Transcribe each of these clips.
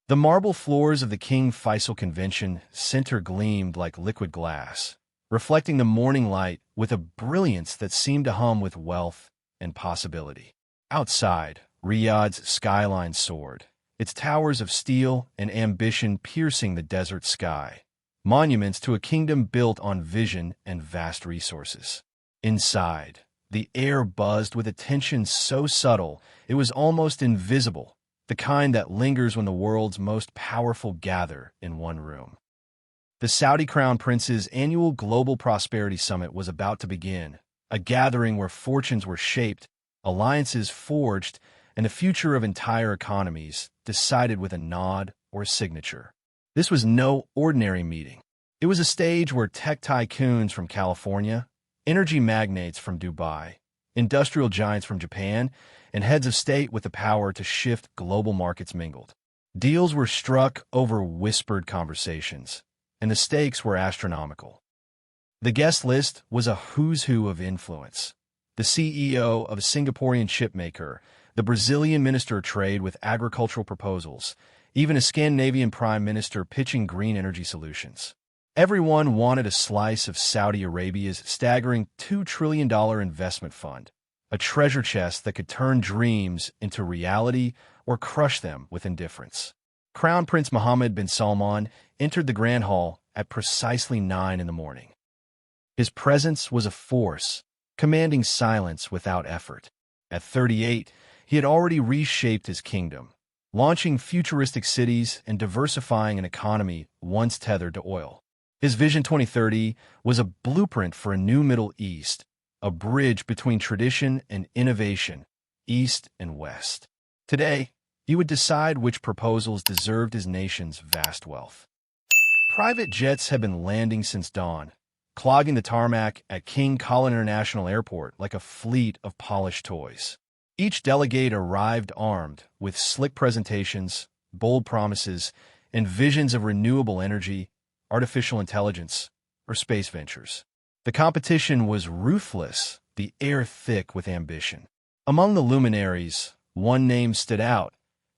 The marble floors of the King Faisal Convention Center gleamed like liquid glass, reflecting the morning light with a brilliance that seemed to hum with wealth and possibility. Outside, Riyadh's skyline soared, its towers of steel and ambition piercing the desert sky, monuments to a kingdom built on vision and vast resources. Inside, the air buzzed with a tension so subtle it was almost invisible, the kind that lingers when the world's most powerful gather in one room. The Saudi Crown Prince's annual Global Prosperity Summit was about to begin, a gathering where fortunes were shaped, alliances forged, and the future of entire economies decided with a nod or a signature. This was no ordinary meeting. It was a stage where tech tycoons from California, energy magnates from Dubai, industrial giants from Japan, and heads of state with the power to shift global markets mingled. Deals were struck over whispered conversations, and the stakes were astronomical. The guest list was a who's who of influence. The CEO of a Singaporean shipmaker, the Brazilian Minister of Trade with agricultural proposals, even a Scandinavian Prime Minister pitching green energy solutions. Everyone wanted a slice of Saudi Arabia's staggering $2 trillion investment fund, a treasure chest that could turn dreams into reality or crush them with indifference. Crown Prince Mohammed bin Salman entered the Grand Hall at precisely 9 in the morning. His presence was a force, commanding silence without effort. At 38, he had already reshaped his kingdom, launching futuristic cities and diversifying an economy once tethered to oil. His Vision 2030 was a blueprint for a new Middle East, a bridge between tradition and innovation, East and West. Today, he would decide which proposals deserved his nation's vast wealth. Private jets had been landing since dawn, clogging the tarmac at King Khalid International Airport like a fleet of polished toys. Each delegate arrived armed with slick presentations, bold promises, and visions of renewable energy, artificial intelligence, or space ventures. The competition was ruthless, the air thick with ambition. Among the luminaries, one name stood out,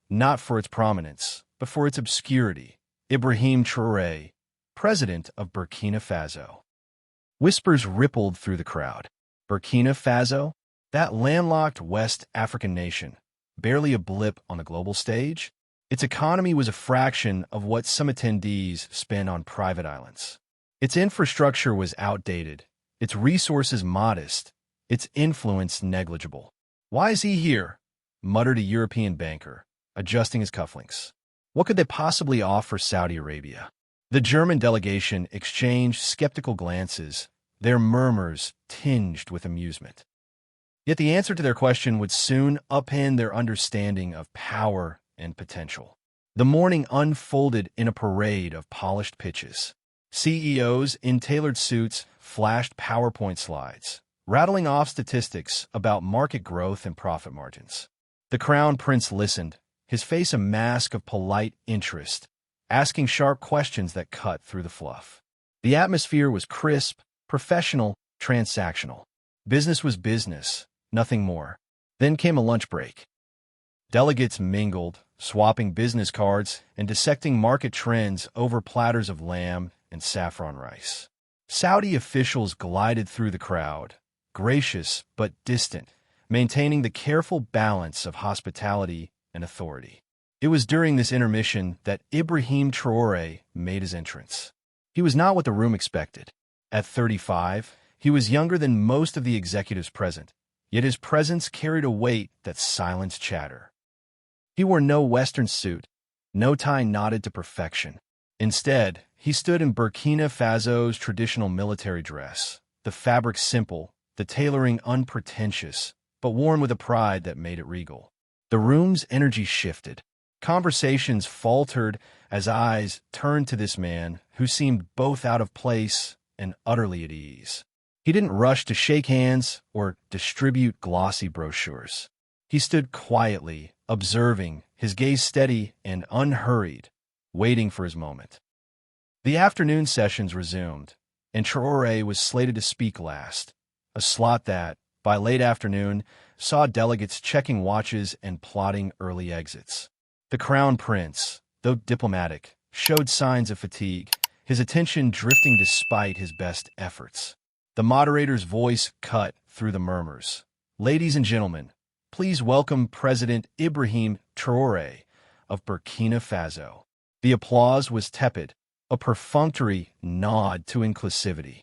not for its prominence, but for its obscurity: Ibrahim Traoré, president of Burkina Faso. Whispers rippled through the crowd. Burkina Faso? That landlocked West African nation, barely a blip on the global stage? Its economy was a fraction of what some attendees spent on private islands. Its infrastructure was outdated, its resources modest, its influence negligible. "Why is he here?" muttered a European banker, adjusting his cufflinks. What could they possibly offer Saudi Arabia? The German delegation exchanged skeptical glances, their murmurs tinged with amusement. Yet the answer to their question would soon upend their understanding of power and potential. The morning unfolded in a parade of polished pitches. CEOs in tailored suits flashed PowerPoint slides, rattling off statistics about market growth and profit margins. The Crown Prince listened, his face a mask of polite interest, asking sharp questions that cut through the fluff. The atmosphere was crisp, professional, transactional. Business was business, nothing more. Then came a lunch break. Delegates mingled, swapping business cards and dissecting market trends over platters of lamb and saffron rice. Saudi officials glided through the crowd, gracious but distant, maintaining the careful balance of hospitality and authority. It was during this intermission that Ibrahim Traoré made his entrance. He was not what the room expected. At 35, he was younger than most of the executives present, yet his presence carried a weight that silenced chatter. He wore no Western suit, no tie knotted to perfection. Instead, he stood in Burkina Faso's traditional military dress, the fabric simple, the tailoring unpretentious, but worn with a pride that made it regal. The room's energy shifted. Conversations faltered as eyes turned to this man who seemed both out of place and utterly at ease. He didn't rush to shake hands or distribute glossy brochures. He stood quietly, observing, his gaze steady and unhurried, waiting for his moment. The afternoon sessions resumed, and Traore was slated to speak last, a slot that, by late afternoon, saw delegates checking watches and plotting early exits. The Crown Prince, though diplomatic, showed signs of fatigue, his attention drifting despite his best efforts. The moderator's voice cut through the murmurs. "Ladies and gentlemen, please welcome President Ibrahim Traoré of Burkina Faso." The applause was tepid, a perfunctory nod to inclusivity.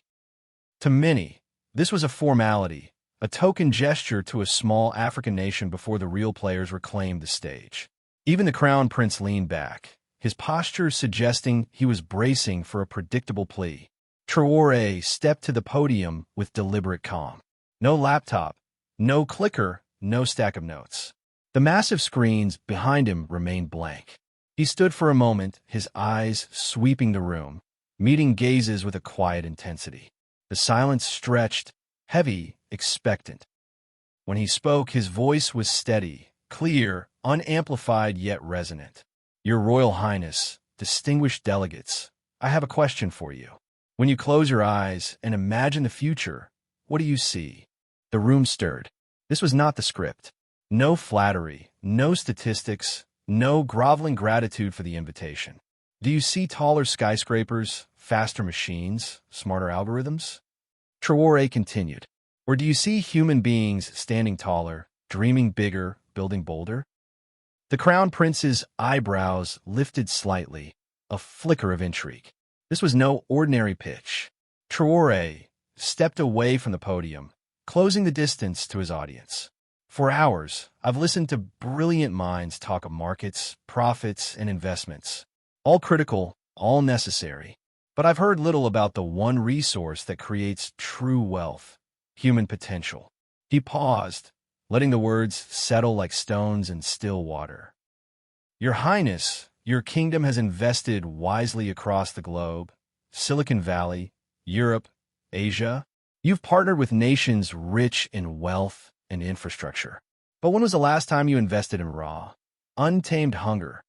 To many, this was a formality, a token gesture to a small African nation before the real players reclaimed the stage. Even the crown prince leaned back, his posture suggesting he was bracing for a predictable plea. Traoré stepped to the podium with deliberate calm. No laptop, no clicker, no stack of notes. The massive screens behind him remained blank. He stood for a moment, his eyes sweeping the room, meeting gazes with a quiet intensity. The silence stretched, heavy, expectant. When he spoke, his voice was steady, clear, unamplified yet resonant. "Your Royal Highness, distinguished delegates, I have a question for you. When you close your eyes and imagine the future, what do you see?" The room stirred. This was not the script. No flattery, no statistics, no groveling gratitude for the invitation. Do you see taller skyscrapers, faster machines, smarter algorithms? Traoré continued. Or do you see human beings standing taller, dreaming bigger, building bolder? The crown prince's eyebrows lifted slightly, a flicker of intrigue. This was no ordinary pitch. Traoré stepped away from the podium, closing the distance to his audience. For hours, I've listened to brilliant minds talk of markets, profits, and investments. All critical, all necessary. But I've heard little about the one resource that creates true wealth, human potential. He paused, letting the words settle like stones in still water. "Your Highness, your kingdom has invested wisely across the globe, Silicon Valley, Europe, Asia. You've partnered with nations rich in wealth and infrastructure. But when was the last time you invested in raw, untamed hunger?"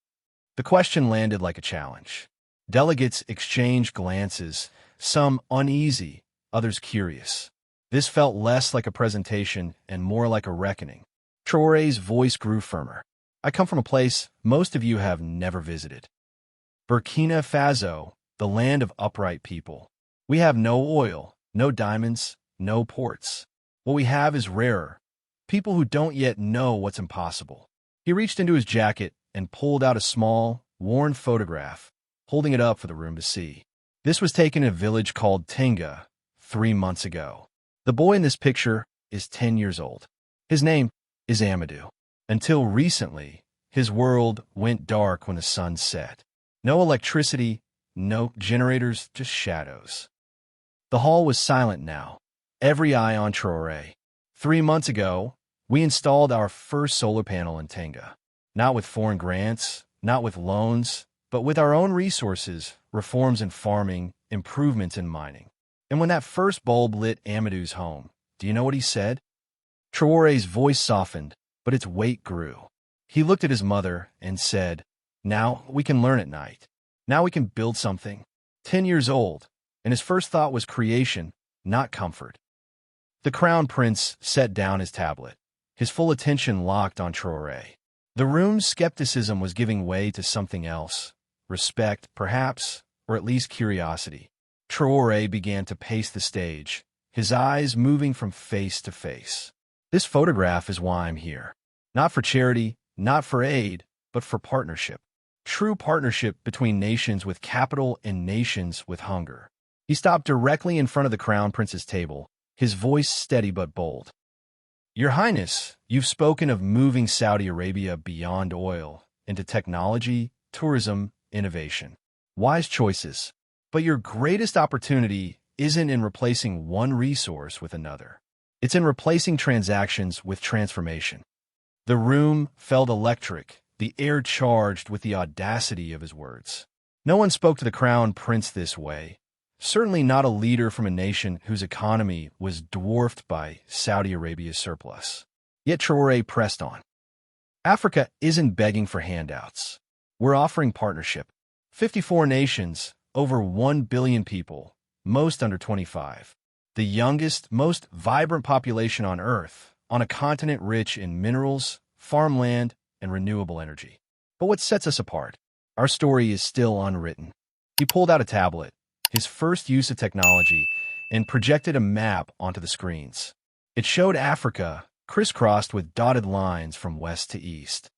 The question landed like a challenge. Delegates exchanged glances, some uneasy, others curious. This felt less like a presentation and more like a reckoning. Traoré's voice grew firmer. "I come from a place most of you have never visited. Burkina Faso, the land of upright people. We have no oil, no diamonds, no ports. What we have is rarer. People who don't yet know what's impossible." He reached into his jacket and pulled out a small, worn photograph, holding it up for the room to see. This was taken in a village called Tenga 3 months ago. The boy in this picture is 10 years old. His name is Amadou. Until recently, his world went dark when the sun set. No electricity, no generators, just shadows. The hall was silent now, every eye on Traoré. 3 months ago, we installed our first solar panel in Tenga. Not with foreign grants, not with loans, but with our own resources, reforms in farming, improvements in mining. And when that first bulb lit Amadou's home, do you know what he said? Traoré's voice softened, but its weight grew. He looked at his mother and said, "Now we can learn at night. Now we can build something." 10 years old, and his first thought was creation, not comfort. The crown prince set down his tablet, his full attention locked on Traoré. The room's skepticism was giving way to something else, respect, perhaps, or at least curiosity. Traoré began to pace the stage, his eyes moving from face to face. "This photograph is why I'm here. Not for charity, not for aid, but for partnership. True partnership between nations with capital and nations with hunger." He stopped directly in front of the crown prince's table, his voice steady but bold. "Your Highness, you've spoken of moving Saudi Arabia beyond oil into technology, tourism, innovation. Wise choices. But your greatest opportunity isn't in replacing one resource with another. It's in replacing transactions with transformation." The room felt electric, the air charged with the audacity of his words. No one spoke to the crown prince this way, certainly not a leader from a nation whose economy was dwarfed by Saudi Arabia's surplus. Yet Traoré pressed on. "Africa isn't begging for handouts. We're offering partnership. 54 nations, over 1 billion people, most under 25. The youngest, most vibrant population on Earth, on a continent rich in minerals, farmland, and renewable energy. But what sets us apart? Our story is still unwritten. He pulled out a tablet, his first use of technology, and projected a map onto the screens. It showed Africa, crisscrossed with dotted lines from west to east.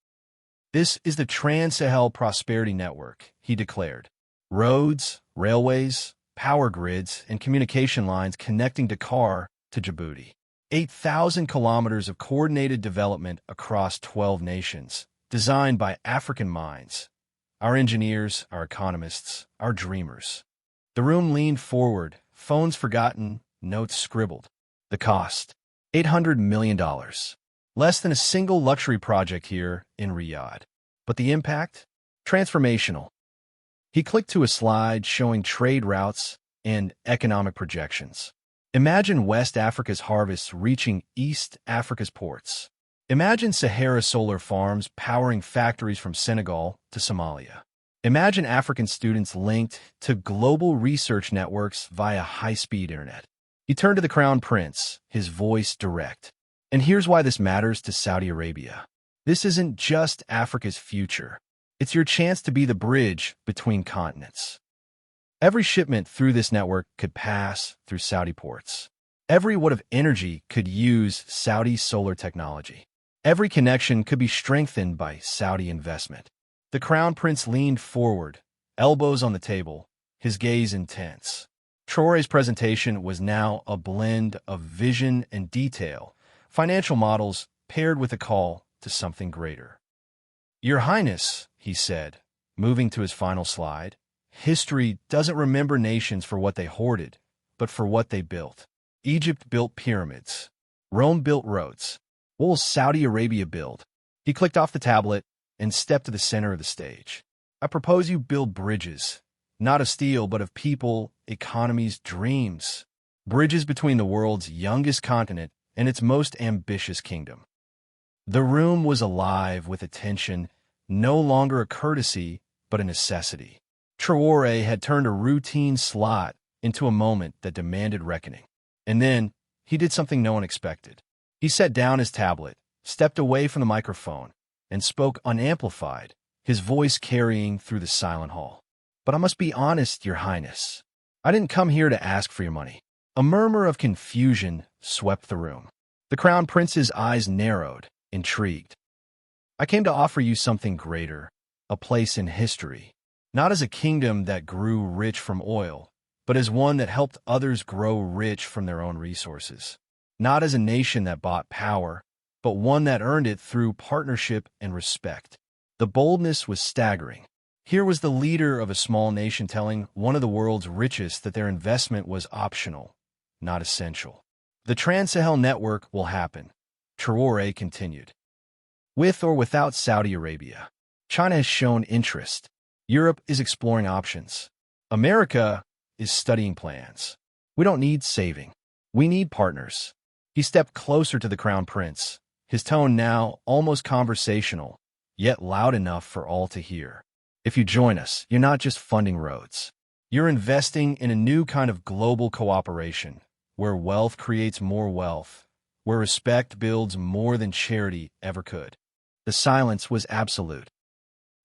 This is the Trans-Sahel Prosperity Network, he declared. Roads, railways, power grids, and communication lines connecting Dakar to Djibouti. 8,000 kilometers of coordinated development across 12 nations, designed by African minds. Our engineers, our economists, our dreamers. The room leaned forward, phones forgotten, notes scribbled. The cost, $800 million. Less than a single luxury project here in Riyadh. But the impact? Transformational. He clicked to a slide showing trade routes and economic projections. Imagine West Africa's harvests reaching East Africa's ports. Imagine Sahara solar farms powering factories from Senegal to Somalia. Imagine African students linked to global research networks via high-speed internet. He turned to the Crown Prince, his voice direct. And here's why this matters to Saudi Arabia. This isn't just Africa's future. It's your chance to be the bridge between continents. Every shipment through this network could pass through Saudi ports. Every watt of energy could use Saudi solar technology. Every connection could be strengthened by Saudi investment. The Crown Prince leaned forward, elbows on the table, his gaze intense. Traore's presentation was now a blend of vision and detail, financial models paired with a call to something greater. Your Highness, he said, moving to his final slide, history doesn't remember nations for what they hoarded, but for what they built. Egypt built pyramids. Rome built roads. What will Saudi Arabia build? He clicked off the tablet and stepped to the center of the stage. I propose you build bridges, not of steel, but of people, economies, dreams. Bridges between the world's youngest continent and its most ambitious kingdom. The room was alive with attention, no longer a courtesy, but a necessity. Traore had turned a routine slot into a moment that demanded reckoning. And then, he did something no one expected. He set down his tablet, stepped away from the microphone, and spoke unamplified, his voice carrying through the silent hall. But I must be honest, Your Highness. I didn't come here to ask for your money. A murmur of confusion swept the room. The Crown Prince's eyes narrowed, intrigued. I came to offer you something greater, a place in history. Not as a kingdom that grew rich from oil, but as one that helped others grow rich from their own resources. Not as a nation that bought power, but one that earned it through partnership and respect. The boldness was staggering. Here was the leader of a small nation telling one of the world's richest that their investment was optional, not essential. The Trans-Sahel Network will happen, Traore continued. With or without Saudi Arabia, China has shown interest. Europe is exploring options. America is studying plans. We don't need saving. We need partners. He stepped closer to the Crown Prince, his tone now almost conversational, yet loud enough for all to hear. If you join us, you're not just funding roads. You're investing in a new kind of global cooperation, where wealth creates more wealth, where respect builds more than charity ever could. The silence was absolute.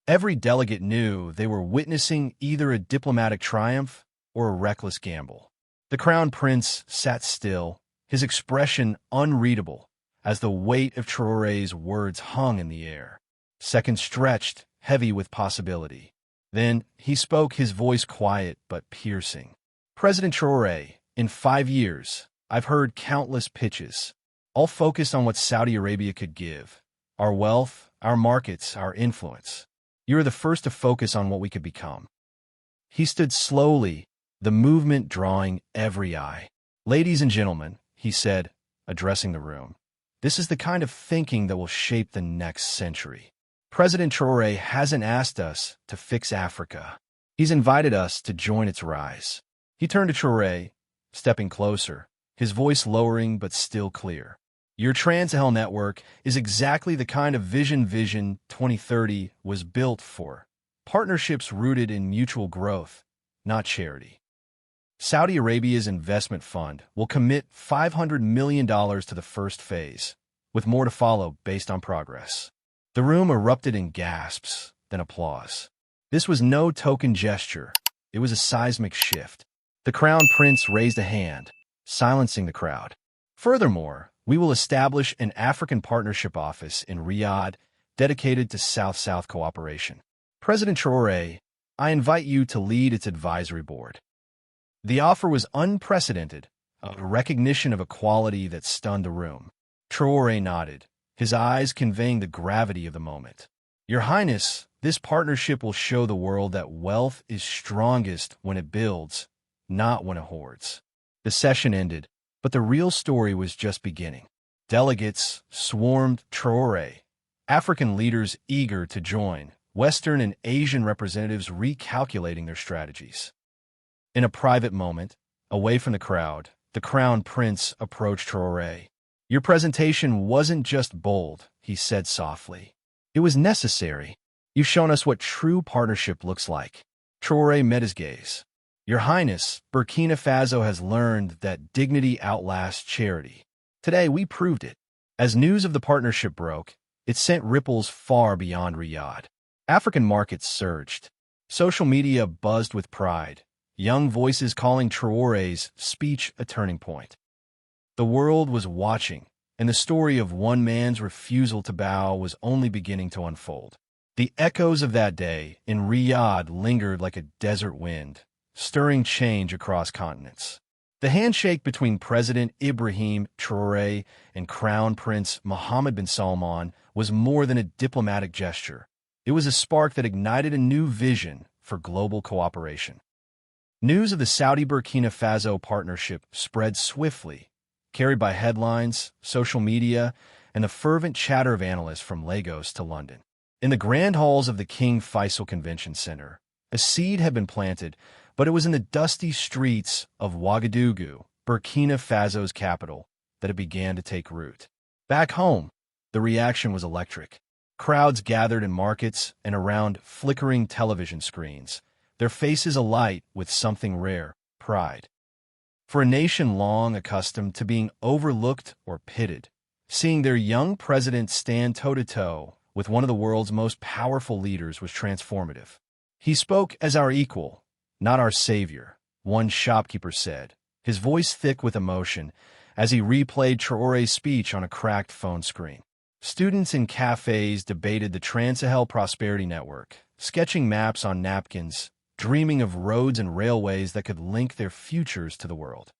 Every delegate knew they were witnessing either a diplomatic triumph or a reckless gamble. The Crown Prince sat still, his expression unreadable, as the weight of Traore's words hung in the air. Seconds stretched, heavy with possibility. Then he spoke, his voice quiet but piercing. President Traore, in 5 years, I've heard countless pitches, all focused on what Saudi Arabia could give. Our wealth, our markets, our influence. You're the first to focus on what we could become. He stood slowly, the movement drawing every eye. Ladies and gentlemen, he said, addressing the room, this is the kind of thinking that will shape the next century. President Traore hasn't asked us to fix Africa. He's invited us to join its rise. He turned to Traore, stepping closer, his voice lowering but still clear. Your Trans-Sahel Network is exactly the kind of Vision 2030 was built for. Partnerships rooted in mutual growth, not charity. Saudi Arabia's investment fund will commit $500 million to the first phase, with more to follow based on progress. The room erupted in gasps, then applause. This was no token gesture. It was a seismic shift. The Crown Prince raised a hand, silencing the crowd. Furthermore, we will establish an African Partnership Office in Riyadh dedicated to South-South cooperation. President Traoré, I invite you to lead its advisory board. The offer was unprecedented, a recognition of a quality that stunned the room. Traoré nodded, his eyes conveying the gravity of the moment. Your Highness, this partnership will show the world that wealth is strongest when it builds, not when it hoards. The session ended, but the real story was just beginning. Delegates swarmed Traoré, African leaders eager to join, Western and Asian representatives recalculating their strategies. In a private moment, away from the crowd, the Crown Prince approached Traoré. Your presentation wasn't just bold, he said softly. It was necessary. You've shown us what true partnership looks like. Traoré met his gaze. Your Highness, Burkina Faso has learned that dignity outlasts charity. Today, we proved it. As news of the partnership broke, it sent ripples far beyond Riyadh. African markets surged. Social media buzzed with pride, young voices calling Traoré's speech a turning point. The world was watching, and the story of one man's refusal to bow was only beginning to unfold. The echoes of that day in Riyadh lingered like a desert wind, stirring change across continents. The handshake between President Ibrahim Traoré and Crown Prince Mohammed bin Salman was more than a diplomatic gesture. It was a spark that ignited a new vision for global cooperation. News of the Saudi-Burkina Faso partnership spread swiftly, carried by headlines, social media, and the fervent chatter of analysts from Lagos to London. In the grand halls of the King Faisal Convention Center, a seed had been planted, but it was in the dusty streets of Ouagadougou, Burkina Faso's capital, that it began to take root. Back home, the reaction was electric. Crowds gathered in markets and around flickering television screens, their faces alight with something rare, pride. For a nation long accustomed to being overlooked or pitted, seeing their young president stand toe-to-toe with one of the world's most powerful leaders was transformative. He spoke as our equal, not our savior, one shopkeeper said, his voice thick with emotion as he replayed Traoré's speech on a cracked phone screen. Students in cafes debated the Trans-Sahel Prosperity Network, sketching maps on napkins, dreaming of roads and railways that could link their futures to the world.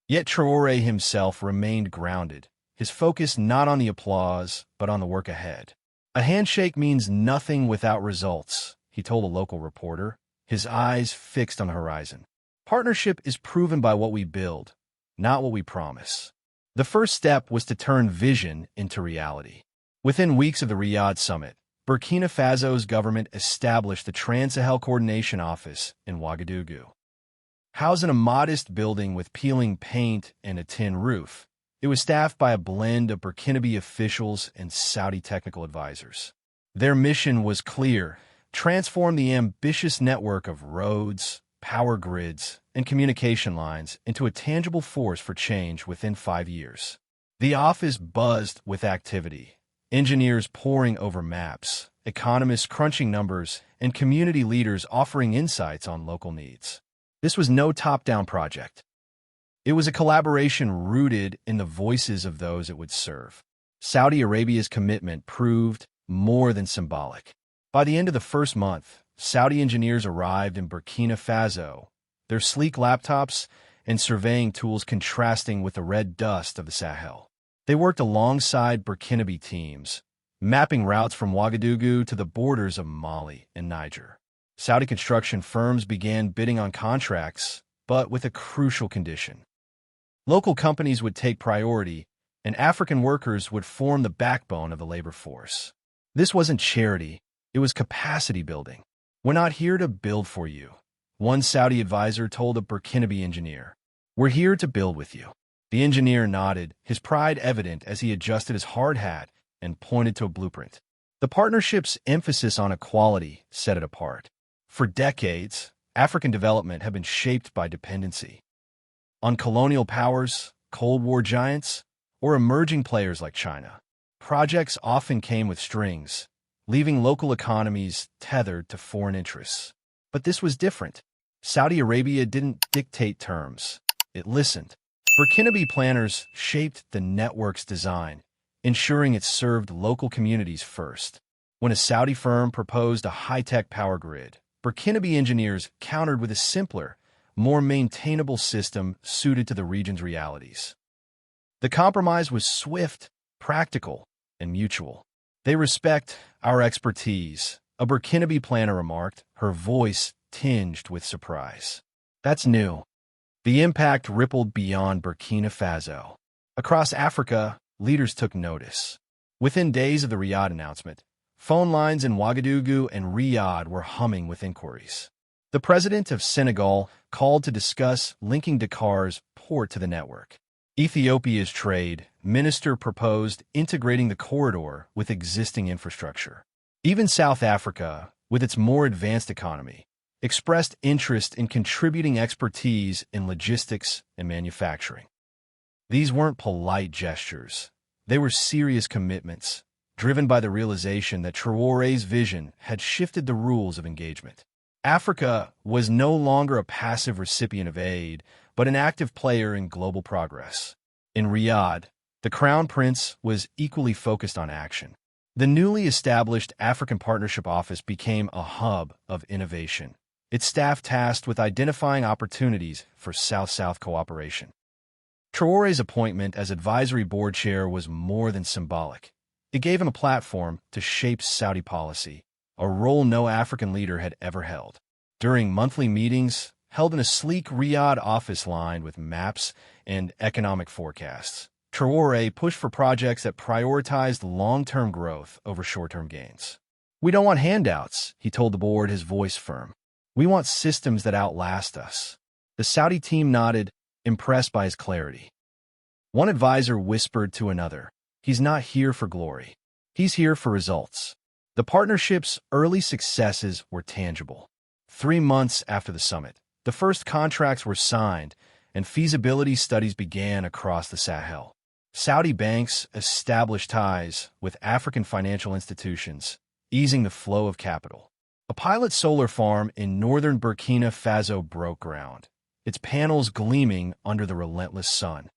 Yet Traoré himself remained grounded, his focus not on the applause, but on the work ahead. A handshake means nothing without results, he told a local reporter, his eyes fixed on the horizon. Partnership is proven by what we build, not what we promise. The first step was to turn vision into reality. Within weeks of the Riyadh summit, Burkina Faso's government established the Trans-Sahel Coordination Office in Ouagadougou. Housed in a modest building with peeling paint and a tin roof, it was staffed by a blend of Burkinabe officials and Saudi technical advisors. Their mission was clear: transform the ambitious network of roads, power grids, and communication lines into a tangible force for change within 5 years. The office buzzed with activity, engineers poring over maps, economists crunching numbers, and community leaders offering insights on local needs. This was no top-down project. It was a collaboration rooted in the voices of those it would serve. Saudi Arabia's commitment proved more than symbolic. By the end of the first month, Saudi engineers arrived in Burkina Faso, their sleek laptops and surveying tools contrasting with the red dust of the Sahel. They worked alongside Burkinabe teams, mapping routes from Ouagadougou to the borders of Mali and Niger. Saudi construction firms began bidding on contracts, but with a crucial condition. Local companies would take priority, and African workers would form the backbone of the labor force. This wasn't charity, it was capacity building. We're not here to build for you, one Saudi advisor told a Burkinabe engineer. We're here to build with you. The engineer nodded, his pride evident as he adjusted his hard hat and pointed to a blueprint. The partnership's emphasis on equality set it apart. For decades, African development had been shaped by dependency on colonial powers, Cold War giants, or emerging players like China. Projects often came with strings, leaving local economies tethered to foreign interests. But this was different. Saudi Arabia didn't dictate terms. It listened. Burkinabe planners shaped the network's design, ensuring it served local communities first. When a Saudi firm proposed a high-tech power grid, Burkinabe engineers countered with a simpler, more maintainable system suited to the region's realities. The compromise was swift, practical, and mutual. "They respect our expertise," a Burkinabe planner remarked, her voice tinged with surprise. "That's new." The impact rippled beyond Burkina Faso. Across Africa, leaders took notice. Within days of the Riyadh announcement, phone lines in Ouagadougou and Riyadh were humming with inquiries. The president of Senegal called to discuss linking Dakar's port to the network. Ethiopia's trade minister proposed integrating the corridor with existing infrastructure. Even South Africa, with its more advanced economy, expressed interest in contributing expertise in logistics and manufacturing. These weren't polite gestures. They were serious commitments, driven by the realization that Traoré's vision had shifted the rules of engagement. Africa was no longer a passive recipient of aid, but an active player in global progress. In Riyadh, the Crown Prince was equally focused on action. The newly established African Partnership Office became a hub of innovation, its staff tasked with identifying opportunities for South-South cooperation. Traoré's appointment as advisory board chair was more than symbolic. It gave him a platform to shape Saudi policy, a role no African leader had ever held. During monthly meetings, held in a sleek Riyadh office lined with maps and economic forecasts, Traoré pushed for projects that prioritized long-term growth over short-term gains. "We don't want handouts," he told the board, his voice firm. "We want systems that outlast us." The Saudi team nodded, impressed by his clarity. One advisor whispered to another, "He's not here for glory. He's here for results." The partnership's early successes were tangible. 3 months after the summit, the first contracts were signed and feasibility studies began across the Sahel. Saudi banks established ties with African financial institutions, easing the flow of capital. A pilot solar farm in northern Burkina Faso broke ground, its panels gleaming under the relentless sun.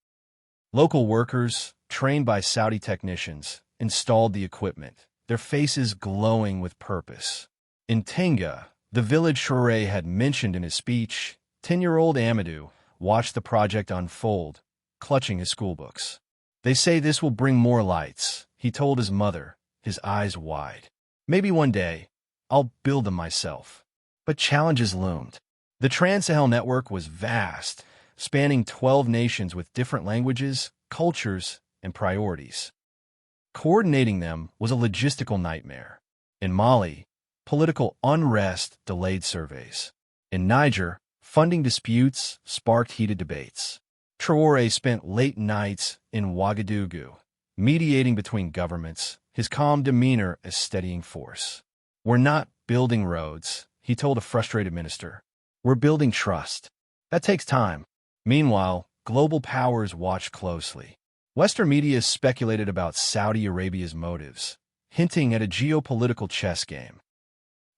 Local workers, trained by Saudi technicians, installed the equipment, their faces glowing with purpose. In Tenga, the village Traoré had mentioned in his speech, 10-year-old Amadou watched the project unfold, clutching his schoolbooks. "They say this will bring more lights," he told his mother, his eyes wide. "Maybe one day, I'll build them myself." But challenges loomed. The Trans-Sahel network was vast, spanning 12 nations with different languages, cultures, and priorities. Coordinating them was a logistical nightmare. In Mali, political unrest delayed surveys. In Niger, funding disputes sparked heated debates. Traoré spent late nights in Ouagadougou, mediating between governments, his calm demeanor a steadying force. "We're not building roads," he told a frustrated minister. "We're building trust. That takes time." Meanwhile, global powers watched closely. Western media speculated about Saudi Arabia's motives, hinting at a geopolitical chess game.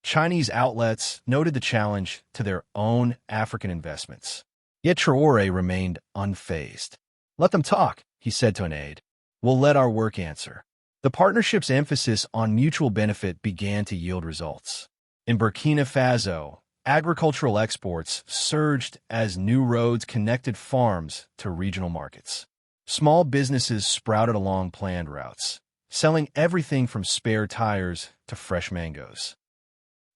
Chinese outlets noted the challenge to their own African investments. Yet Traoré remained unfazed. "Let them talk," he said to an aide. "We'll let our work answer." The partnership's emphasis on mutual benefit began to yield results. In Burkina Faso, agricultural exports surged as new roads connected farms to regional markets. Small businesses sprouted along planned routes, selling everything from spare tires to fresh mangoes.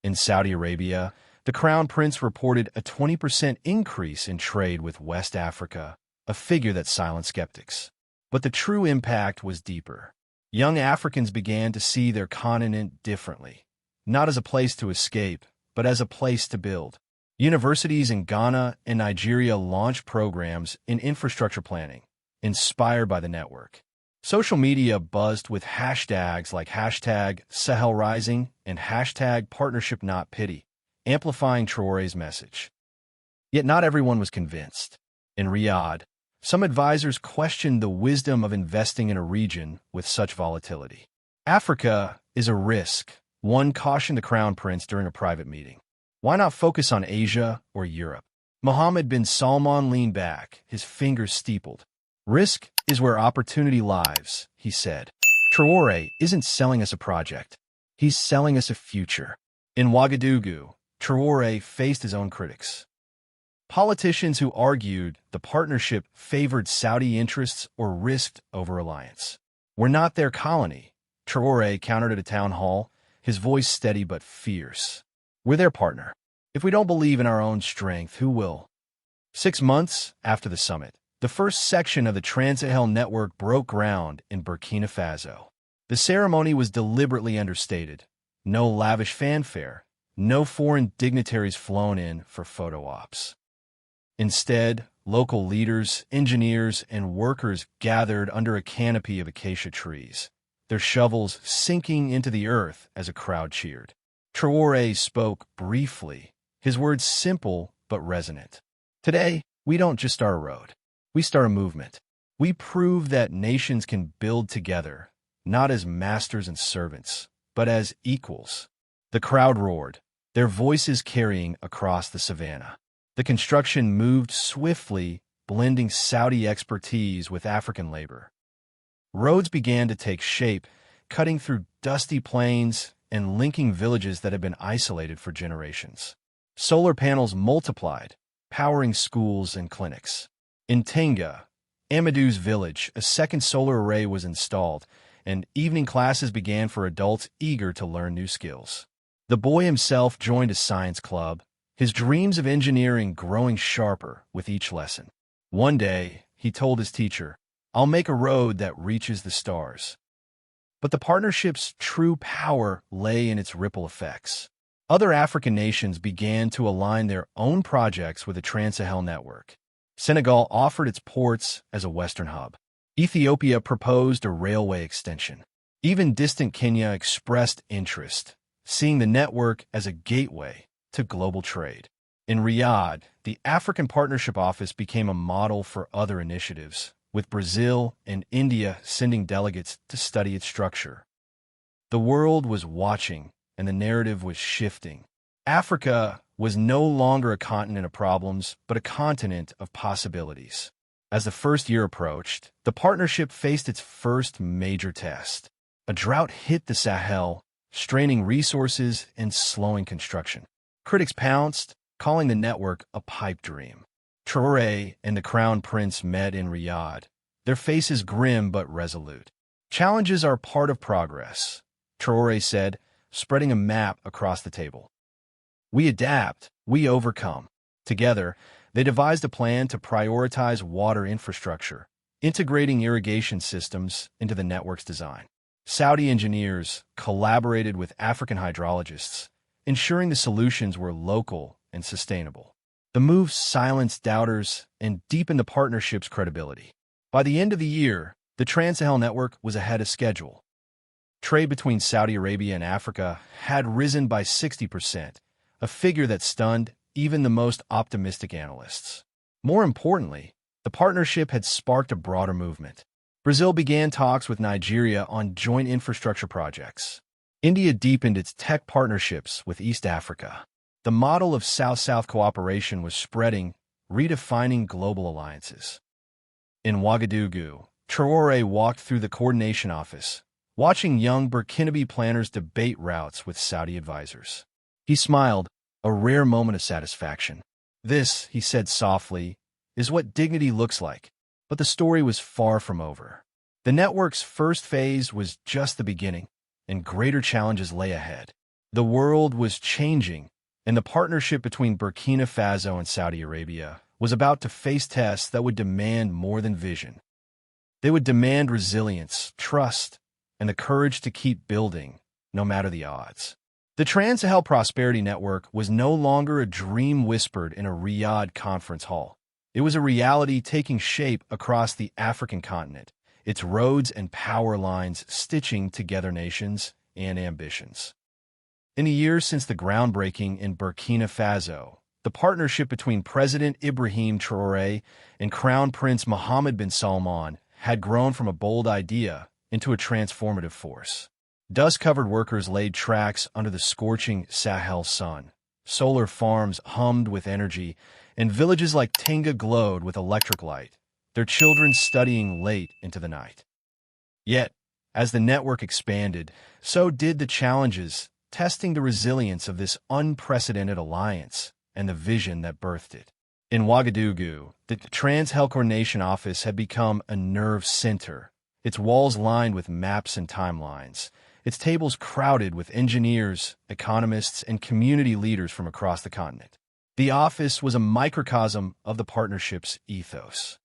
In Saudi Arabia, the Crown Prince reported a 20% increase in trade with West Africa, a figure that silenced skeptics. But the true impact was deeper. Young Africans began to see their continent differently, not as a place to escape, but as a place to build. Universities in Ghana and Nigeria launched programs in infrastructure planning, inspired by the network. Social media buzzed with hashtags like #SahelRising and #PartnershipNotPity, amplifying Traoré's message. Yet not everyone was convinced. In Riyadh, some advisors questioned the wisdom of investing in a region with such volatility. "Africa is a risk," One cautioned the crown prince during a private meeting. Why not focus on Asia or Europe? Mohammed bin Salman leaned back, his fingers steepled. Risk is where opportunity lies, he said. Traore isn't selling us a project. He's selling us a future. In Ouagadougou, Traore faced his own critics. Politicians who argued the partnership favored Saudi interests or risked over-reliance. We're not their colony, Traore countered at a town hall, his voice steady but fierce. We're their partner. If we don't believe in our own strength, who will? 6 months after the summit, the first section of the Trans-Sahel Network broke ground in Burkina Faso. The ceremony was deliberately understated. No lavish fanfare, no foreign dignitaries flown in for photo ops. Instead, local leaders, engineers, and workers gathered under a canopy of acacia trees, their shovels sinking into the earth as a crowd cheered. Traore spoke briefly, his words simple but resonant. Today, we don't just start a road. We start a movement. We prove that nations can build together, not as masters and servants, but as equals. The crowd roared, their voices carrying across the savannah. The construction moved swiftly, blending Saudi expertise with African labor. Roads began to take shape, cutting through dusty plains and linking villages that had been isolated for generations. Solar panels multiplied, powering schools and clinics. In Tenga, Amadou's village, a second solar array was installed, and evening classes began for adults eager to learn new skills. The boy himself joined a science club, his dreams of engineering growing sharper with each lesson. One day, he told his teacher, "I'll make a road that reaches the stars." But the partnership's true power lay in its ripple effects. Other African nations began to align their own projects with the Trans-Sahel Network. Senegal offered its ports as a Western hub. Ethiopia proposed a railway extension. Even distant Kenya expressed interest, seeing the network as a gateway to global trade. In Riyadh, the African Partnership Office became a model for other initiatives, with Brazil and India sending delegates to study its structure. The world was watching, and the narrative was shifting. Africa was no longer a continent of problems, but a continent of possibilities. As the first year approached, the partnership faced its first major test. A drought hit the Sahel, straining resources and slowing construction. Critics pounced, calling the network a pipe dream. Traore and the Crown Prince met in Riyadh, their faces grim but resolute. "Challenges are part of progress," Traore said, spreading a map across the table. "We adapt, we overcome." Together, they devised a plan to prioritize water infrastructure, integrating irrigation systems into the network's design. Saudi engineers collaborated with African hydrologists, ensuring the solutions were local and sustainable. The move silenced doubters and deepened the partnership's credibility. By the end of the year, the Trans-Sahel Network was ahead of schedule. Trade between Saudi Arabia and Africa had risen by 60%, a figure that stunned even the most optimistic analysts. More importantly, the partnership had sparked a broader movement. Brazil began talks with Nigeria on joint infrastructure projects. India deepened its tech partnerships with East Africa. The model of South-South cooperation was spreading, redefining global alliances. In Ouagadougou, Traore walked through the coordination office, watching young Burkinabe planners debate routes with Saudi advisors. He smiled, a rare moment of satisfaction. "This," he said softly, "is what dignity looks like." But the story was far from over. The network's first phase was just the beginning, and greater challenges lay ahead. The world was changing, and the partnership between Burkina Faso and Saudi Arabia was about to face tests that would demand more than vision. They would demand resilience, trust, and the courage to keep building, no matter the odds. The Trans-Sahel Prosperity Network was no longer a dream whispered in a Riyadh conference hall. It was a reality taking shape across the African continent, its roads and power lines stitching together nations and ambitions. In the years since the groundbreaking in Burkina Faso, the partnership between President Ibrahim Traoré and Crown Prince Mohammed bin Salman had grown from a bold idea into a transformative force. Dust-covered workers laid tracks under the scorching Sahel sun. Solar farms hummed with energy, and villages like Tenga glowed with electric light, their children studying late into the night. Yet, as the network expanded, so did the challenges, testing the resilience of this unprecedented alliance and the vision that birthed it. In Ouagadougou, the Trans-Sahel Coordination Office had become a nerve center, its walls lined with maps and timelines, its tables crowded with engineers, economists, and community leaders from across the continent. The office was a microcosm of the partnership's ethos.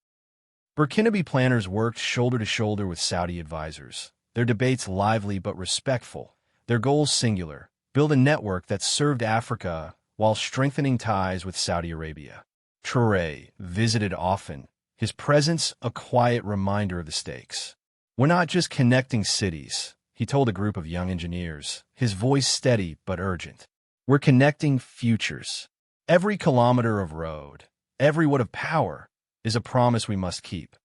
Burkinabe planners worked shoulder to shoulder with Saudi advisors, their debates lively but respectful, their goals singular: build a network that served Africa while strengthening ties with Saudi Arabia. Traore visited often, his presence a quiet reminder of the stakes. "We're not just connecting cities," he told a group of young engineers, his voice steady but urgent. "We're connecting futures. Every kilometer of road, every watt of power, is a promise we must keep."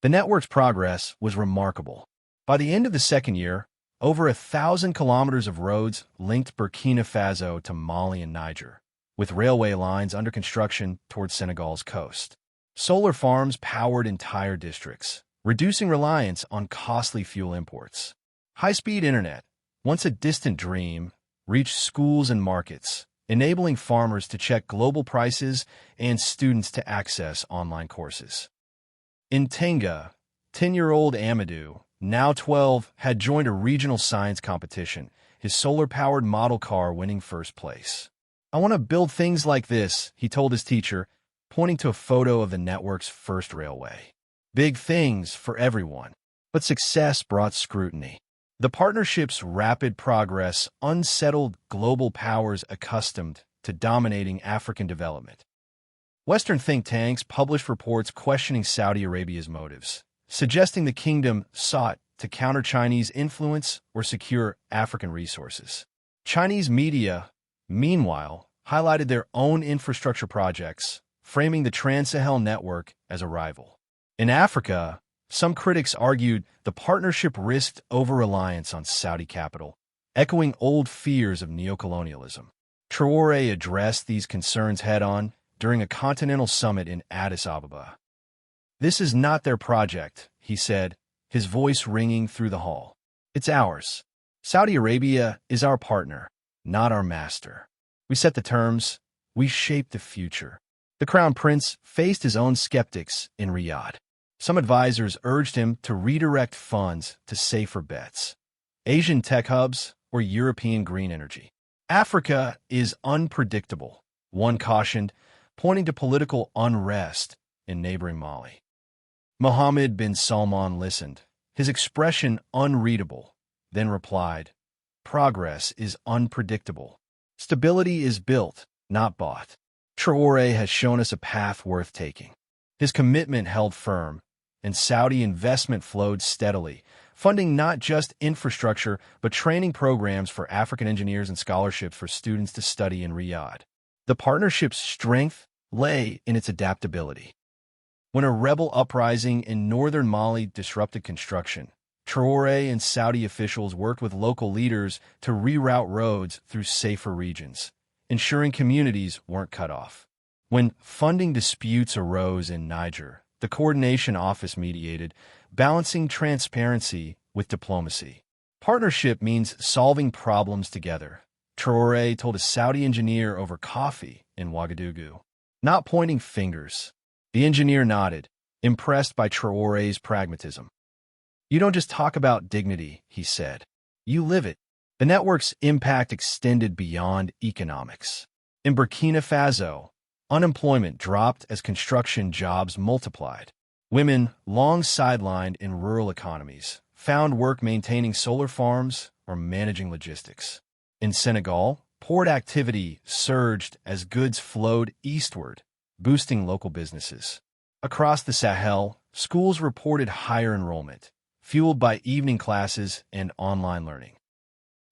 The network's progress was remarkable. By the end of the second year, over 1,000 kilometers of roads linked Burkina Faso to Mali and Niger, with railway lines under construction towards Senegal's coast. Solar farms powered entire districts, reducing reliance on costly fuel imports. High-speed internet, once a distant dream, reached schools and markets, enabling farmers to check global prices and students to access online courses. In Tenga, 10-year-old Amadou, now 12, had joined a regional science competition, his solar-powered model car winning first place. "I want to build things like this," he told his teacher, pointing to a photo of the network's first railway. Big things for everyone. But success brought scrutiny. The partnership's rapid progress unsettled global powers accustomed to dominating African development. Western think tanks published reports questioning Saudi Arabia's motives, suggesting the kingdom sought to counter Chinese influence or secure African resources. Chinese media, meanwhile, highlighted their own infrastructure projects, framing the Trans-Sahel network as a rival. In Africa, some critics argued the partnership risked over-reliance on Saudi capital, echoing old fears of neocolonialism. Traore addressed these concerns head-on during a continental summit in Addis Ababa. "This is not their project," he said, his voice ringing through the hall. "It's ours. Saudi Arabia is our partner, not our master. We set the terms. We shape the future." The Crown Prince faced his own skeptics in Riyadh. Some advisors urged him to redirect funds to safer bets: Asian tech hubs or European green energy. "Africa is unpredictable," one cautioned, pointing to political unrest in neighboring Mali. Mohammed bin Salman listened, his expression unreadable, then replied, "Progress is unpredictable. Stability is built, not bought." Traore has shown us a path worth taking. His commitment held firm, and Saudi investment flowed steadily, funding not just infrastructure but training programs for African engineers and scholarships for students to study in Riyadh. The partnership's strength lay in its adaptability. When a rebel uprising in northern Mali disrupted construction, Traore and Saudi officials worked with local leaders to reroute roads through safer regions, ensuring communities weren't cut off. When funding disputes arose in Niger, the Coordination Office mediated, balancing transparency with diplomacy. Partnership means solving problems together, Traore told a Saudi engineer over coffee in Ouagadougou. Not pointing fingers. The engineer nodded, impressed by Traore's pragmatism. "You don't just talk about dignity," he said. "You live it." The network's impact extended beyond economics. In Burkina Faso, unemployment dropped as construction jobs multiplied. Women, long sidelined in rural economies, found work maintaining solar farms or managing logistics. In Senegal, port activity surged as goods flowed eastward, boosting local businesses. Across the Sahel, schools reported higher enrollment, fueled by evening classes and online learning.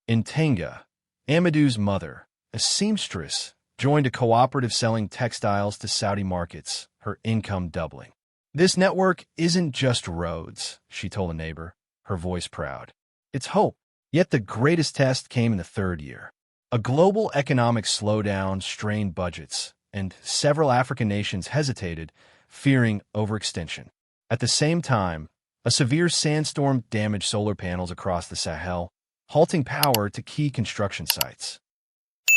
In Tenga, Amadou's mother, a seamstress, joined a cooperative selling textiles to Saudi markets, her income doubling. "This network isn't just roads," she told a neighbor, her voice proud. "It's hope. Yet the greatest test came in the third year. A global economic slowdown strained budgets, and several African nations hesitated, fearing overextension. At the same time, a severe sandstorm damaged solar panels across the Sahel, halting power to key construction sites.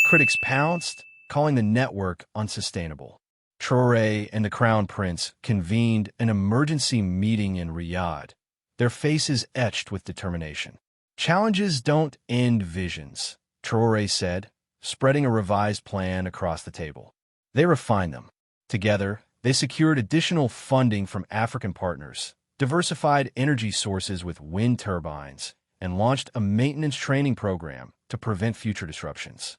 Critics pounced, calling the network unsustainable. Traore and the Crown Prince convened an emergency meeting in Riyadh, their faces etched with determination. "Challenges don't end visions," Traore said, spreading a revised plan across the table. They refined them. Together, they secured additional funding from African partners, diversified energy sources with wind turbines, and launched a maintenance training program to prevent future disruptions.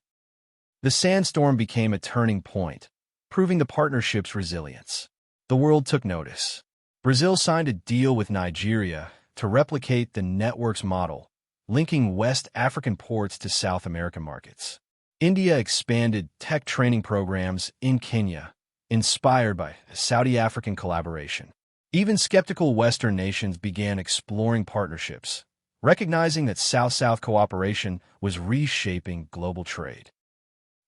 The sandstorm became a turning point, proving the partnership's resilience. The world took notice. Brazil signed a deal with Nigeria to replicate the network's model, linking West African ports to South American markets. India expanded tech training programs in Kenya, inspired by Saudi African collaboration. Even skeptical Western nations began exploring partnerships, recognizing that South-South cooperation was reshaping global trade.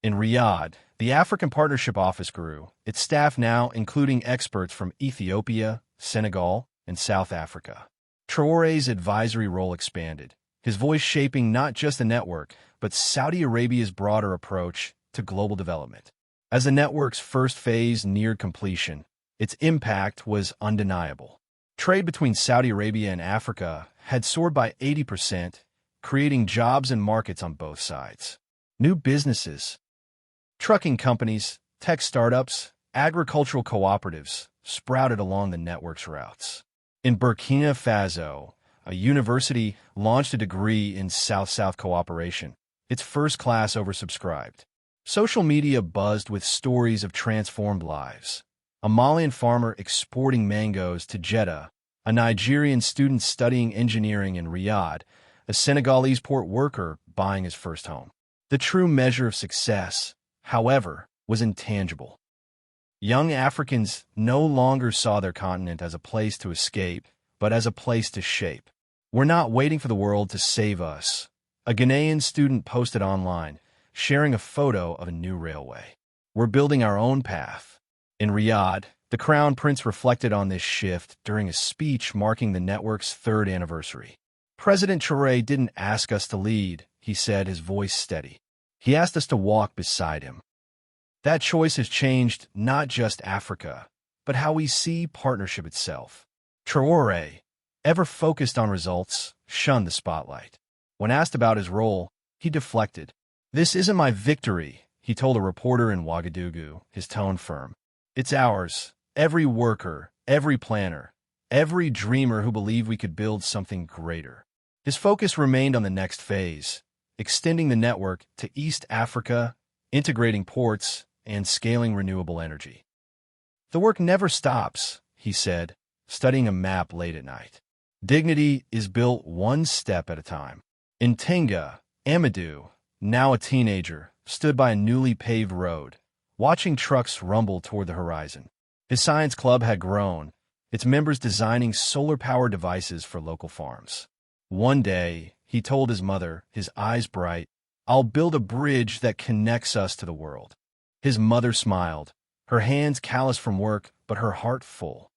In Riyadh, the African Partnership Office grew, its staff now including experts from Ethiopia, Senegal, and South Africa. Traore's advisory role expanded, his voice shaping not just the network, but Saudi Arabia's broader approach to global development. As the network's first phase neared completion, its impact was undeniable. Trade between Saudi Arabia and Africa had soared by 80%, creating jobs and markets on both sides. New businesses, trucking companies, tech startups, agricultural cooperatives sprouted along the network's routes. In Burkina Faso, a university launched a degree in South-South cooperation, its first class oversubscribed. Social media buzzed with stories of transformed lives. A Malian farmer exporting mangoes to Jeddah, a Nigerian student studying engineering in Riyadh, a Senegalese port worker buying his first home. The true measure of success, however, was intangible. Young Africans no longer saw their continent as a place to escape, but as a place to shape. "We're not waiting for the world to save us," a Ghanaian student posted online, sharing a photo of a new railway. "We're building our own path." In Riyadh, the Crown Prince reflected on this shift during a speech marking the network's third anniversary. "President Traoré didn't ask us to lead," he said, his voice steady. "He asked us to walk beside him." That choice has changed not just Africa, but how we see partnership itself. Traoré, ever focused on results, shunned the spotlight. When asked about his role, he deflected. "This isn't my victory," he told a reporter in Ouagadougou, his tone firm. "It's ours, every worker, every planner, every dreamer who believed we could build something greater." His focus remained on the next phase, extending the network to East Africa, integrating ports, and scaling renewable energy. "The work never stops," he said, studying a map late at night. "Dignity is built one step at a time." In Tenga, Amadou, now a teenager, stood by a newly paved road, watching trucks rumble toward the horizon. His science club had grown, its members designing solar-powered devices for local farms. One day, he told his mother, his eyes bright, "I'll build a bridge that connects us to the world." His mother smiled, her hands calloused from work, but her heart full.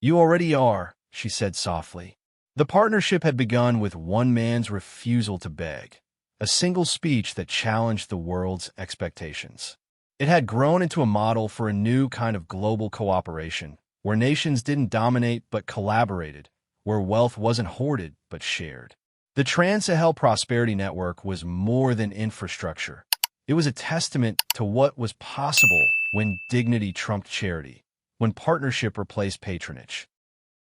"You already are," she said softly. The partnership had begun with one man's refusal to beg, a single speech that challenged the world's expectations. It had grown into a model for a new kind of global cooperation, where nations didn't dominate but collaborated, where wealth wasn't hoarded but shared. The Trans-Sahel Prosperity Network was more than infrastructure. It was a testament to what was possible when dignity trumped charity, when partnership replaced patronage.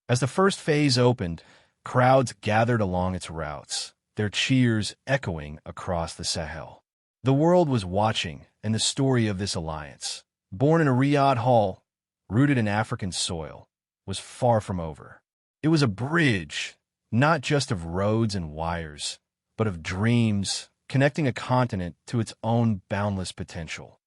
As the first phase opened, crowds gathered along its routes, their cheers echoing across the Sahel. The world was watching, and the story of this alliance, born in a Riyadh hall, rooted in African soil, was far from over. It was a bridge, not just of roads and wires, but of dreams, connecting a continent to its own boundless potential.